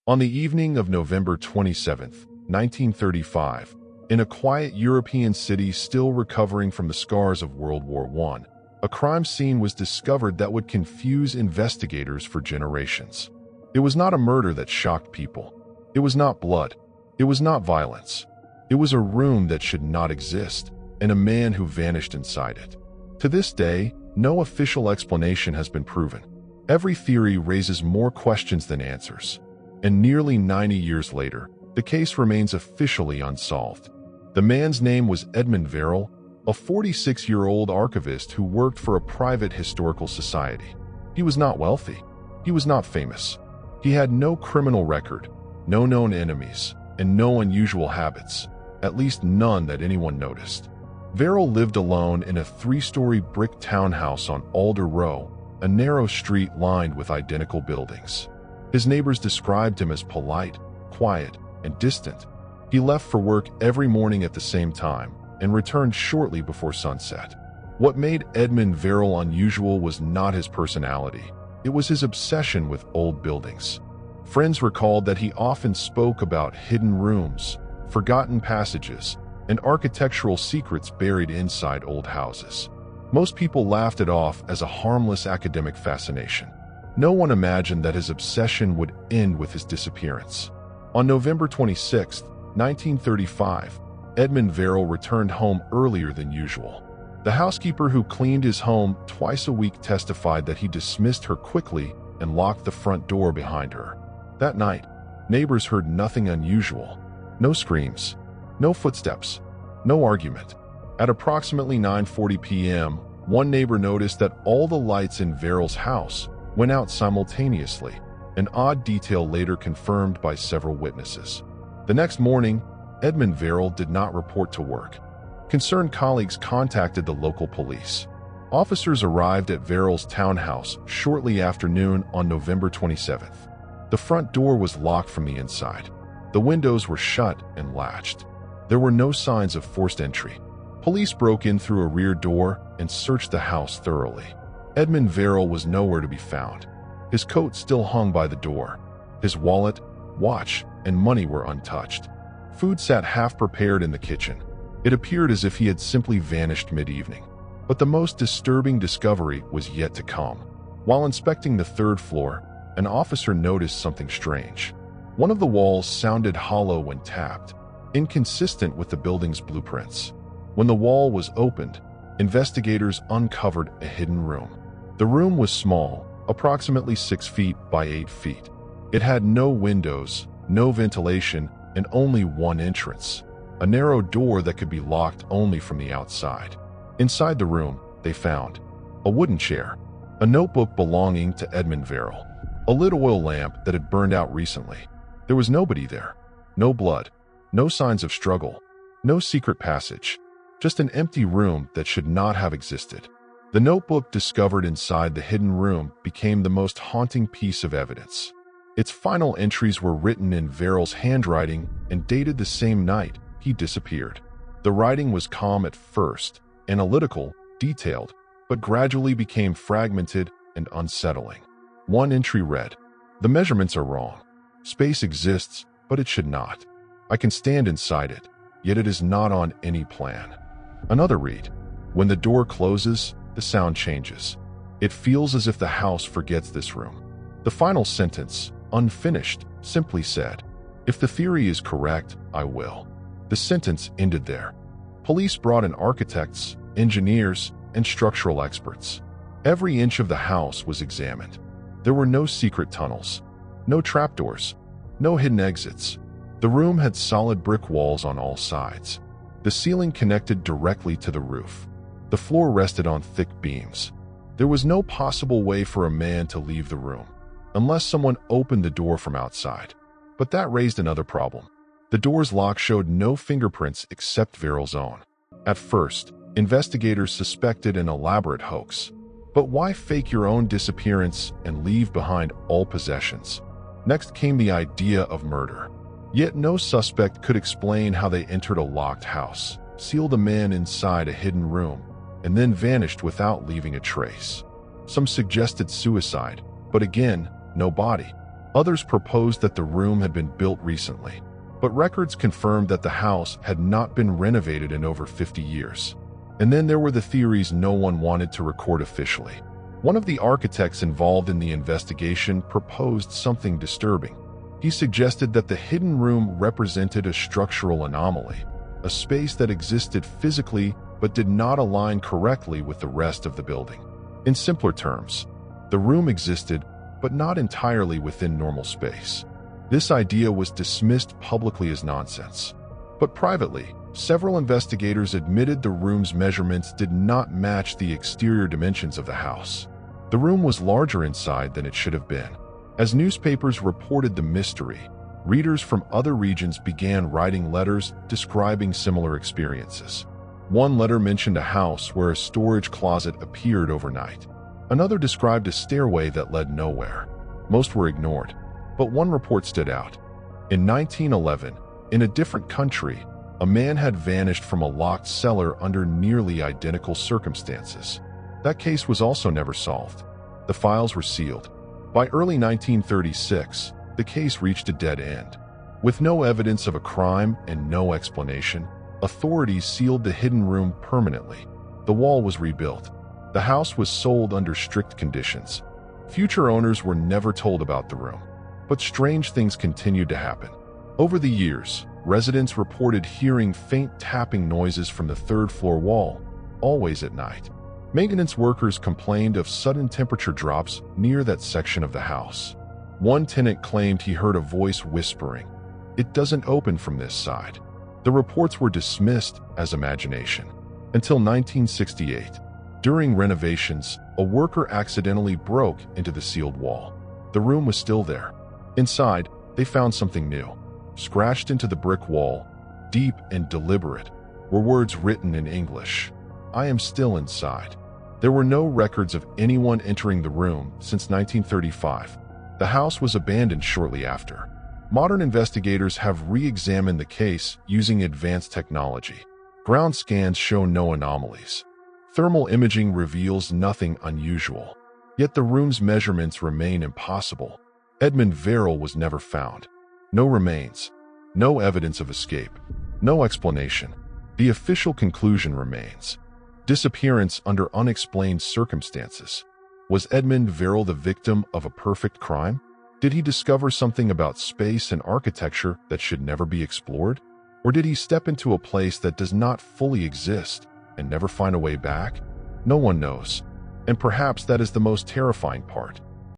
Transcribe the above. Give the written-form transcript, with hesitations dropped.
On the evening of November 27, 1935, in a quiet European city still recovering from the scars of World War I, a crime scene was discovered that would confuse investigators for generations. It was not a murder that shocked people. It was not blood. It was not violence. It was a room that should not exist, and a man who vanished inside it. To this day, no official explanation has been proven. Every theory raises more questions than answers. And nearly 90 years later, the case remains officially unsolved. The man's name was Edmund Verrill, a 46-year-old archivist who worked for a private historical society. He was not wealthy. He was not famous. He had no criminal record, no known enemies, and no unusual habits, at least none that anyone noticed. Verrill lived alone in a 3-story brick townhouse on Alder Row, a narrow street lined with identical buildings. His neighbors described him as polite, quiet, and distant. He left for work every morning at the same time and returned shortly before sunset. What made Edmund Verrill unusual was not his personality. It was his obsession with old buildings. Friends recalled that he often spoke about hidden rooms, forgotten passages, and architectural secrets buried inside old houses. Most people laughed it off as a harmless academic fascination. No one imagined that his obsession would end with his disappearance. On November 26, 1935, Edmund Verrill returned home earlier than usual. The housekeeper who cleaned his home twice a week testified that he dismissed her quickly and locked the front door behind her. That night, neighbors heard nothing unusual. No screams, no footsteps, no argument. At approximately 9:40 p.m., one neighbor noticed that all the lights in Verrill's house went out simultaneously, an odd detail later confirmed by several witnesses. The next morning, Edmund Verrill did not report to work. Concerned colleagues contacted the local police. Officers arrived at Verrill's townhouse shortly after noon on November 27th. The front door was locked from the inside. The windows were shut and latched. There were no signs of forced entry. Police broke in through a rear door and searched the house thoroughly. Edmund Verrill was nowhere to be found. His coat still hung by the door. His wallet, watch, and money were untouched. Food sat half-prepared in the kitchen. It appeared as if he had simply vanished mid-evening. But the most disturbing discovery was yet to come. While inspecting the 3rd floor, an officer noticed something strange. One of the walls sounded hollow when tapped, inconsistent with the building's blueprints. When the wall was opened, investigators uncovered a hidden room. The room was small, approximately 6 feet by 8 feet. It had no windows, no ventilation, and only one entrance, a narrow door that could be locked only from the outside. Inside the room, they found a wooden chair, a notebook belonging to Edmund Verrill, a lit oil lamp that had burned out recently. There was nobody there. No blood, no signs of struggle, no secret passage, just an empty room that should not have existed. The notebook discovered inside the hidden room became the most haunting piece of evidence. Its final entries were written in Verrill's handwriting and dated the same night he disappeared. The writing was calm at first, analytical, detailed, but gradually became fragmented and unsettling. One entry read, "The measurements are wrong. Space exists, but it should not. I can stand inside it, yet it is not on any plan." Another read, "When the door closes, the sound changes. It feels as if the house forgets this room." The final sentence, unfinished, simply said, "If the theory is correct, I will." The sentence ended there. Police brought in architects, engineers, and structural experts. Every inch of the house was examined. There were no secret tunnels, no trapdoors, no hidden exits. The room had solid brick walls on all sides. The ceiling connected directly to the roof. The floor rested on thick beams. There was no possible way for a man to leave the room, unless someone opened the door from outside. But that raised another problem. The door's lock showed no fingerprints except Verrill's own. At first, investigators suspected an elaborate hoax. But why fake your own disappearance and leave behind all possessions? Next came the idea of murder. Yet no suspect could explain how they entered a locked house, sealed a man inside a hidden room, and then vanished without leaving a trace. Some suggested suicide, but again, no body. Others proposed that the room had been built recently, but records confirmed that the house had not been renovated in over 50 years. And then there were the theories no one wanted to record officially. One of the architects involved in the investigation proposed something disturbing. He suggested that the hidden room represented a structural anomaly, a space that existed physically but did not align correctly with the rest of the building. In simpler terms, the room existed, but not entirely within normal space. This idea was dismissed publicly as nonsense. But privately, several investigators admitted the room's measurements did not match the exterior dimensions of the house. The room was larger inside than it should have been. As newspapers reported the mystery, readers from other regions began writing letters describing similar experiences. One letter mentioned a house where a storage closet appeared overnight. Another described a stairway that led nowhere. Most were ignored, but one report stood out. In 1911, in a different country, a man had vanished from a locked cellar under nearly identical circumstances. That case was also never solved. The files were sealed. By early 1936, the case reached a dead end. With no evidence of a crime and no explanation, authorities sealed the hidden room permanently. The wall was rebuilt. The house was sold under strict conditions. Future owners were never told about the room. But strange things continued to happen. Over the years, residents reported hearing faint tapping noises from the third-floor wall, always at night. Maintenance workers complained of sudden temperature drops near that section of the house. One tenant claimed he heard a voice whispering, "It doesn't open from this side." The reports were dismissed as imagination. Until 1968, during renovations, a worker accidentally broke into the sealed wall. The room was still there. Inside, they found something new. Scratched into the brick wall, deep and deliberate, were words written in English. "I am still inside." There were no records of anyone entering the room since 1935. The house was abandoned shortly after. Modern investigators have re-examined the case using advanced technology. Ground scans show no anomalies. Thermal imaging reveals nothing unusual. Yet the room's measurements remain impossible. Edmund Verrill was never found. No remains, no evidence of escape, no explanation. The official conclusion remains: disappearance under unexplained circumstances. Was Edmund Verrill the victim of a perfect crime? Did he discover something about space and architecture that should never be explored? Or did he step into a place that does not fully exist and never find a way back? No one knows. And perhaps that is the most terrifying part.